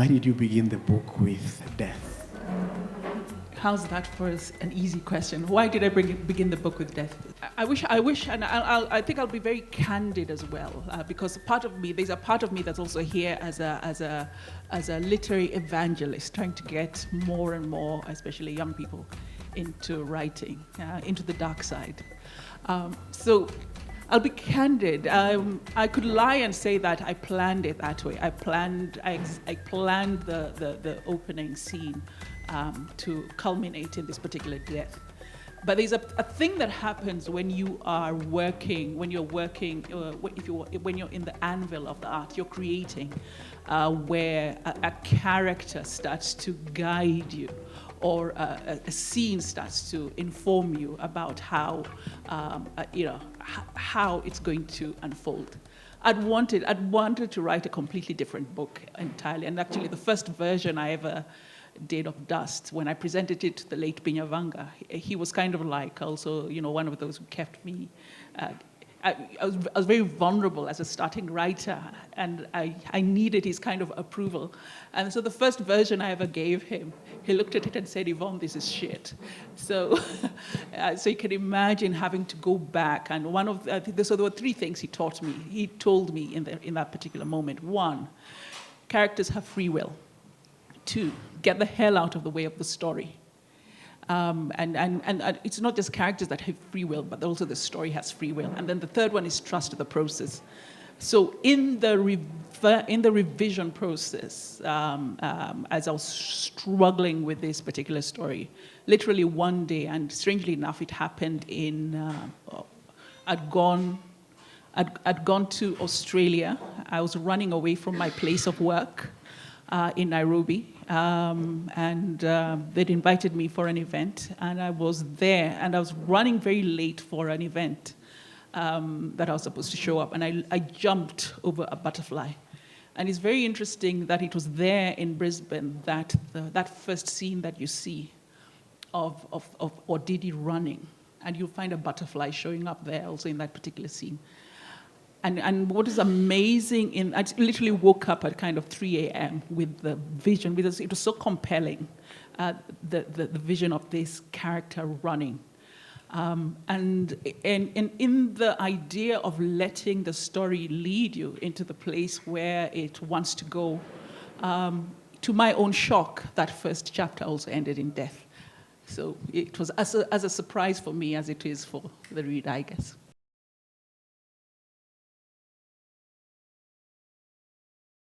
Why did you begin the book with death? How's that for an easy question? Why did I begin the book with death? I wish, and I think I'll be very candid as well, because there's a part of me that's also here as a literary evangelist, trying to get more and more, especially young people, into writing, into the dark side. So I'll be candid. I could lie and say that I planned it that way. I planned the opening scene to culminate in this particular death. But there's a thing that happens when you're working in the anvil of the art, you're creating, where a character starts to guide you, or a scene starts to inform you about how it's going to unfold. I'd wanted to write a completely different book entirely, and actually the first version I ever did of Dust, when I presented it to the late Binyavanga, he was kind of like also, one of those who kept me. I was very vulnerable as a starting writer, and I needed his kind of approval. And so the first version I ever gave him, he looked at it and said, "Yvonne, this is shit." So, so you can imagine having to go back. And so there were three things he told me in that particular moment. One, characters have free will. Two, get the hell out of the way of the story. And it's not just characters that have free will, but also the story has free will. And then the third one is trust the process. So in the revision process, as I was struggling with this particular story, literally one day, and strangely enough, it happened I'd gone to Australia. I was running away from my place of work in Nairobi, and they'd invited me for an event, and I was there, and I was running very late for an event that I was supposed to show up, and I jumped over a butterfly. And it's very interesting that it was there in Brisbane that that first scene that you see of Odidi running, and you'll find a butterfly showing up there also in that particular scene. And what is amazing, I literally woke up at kind of 3 a.m. with the vision, because it was so compelling, the vision of this character running. And in the idea of letting the story lead you into the place where it wants to go, to my own shock, that first chapter also ended in death. So it was as a surprise for me as it is for the reader, I guess.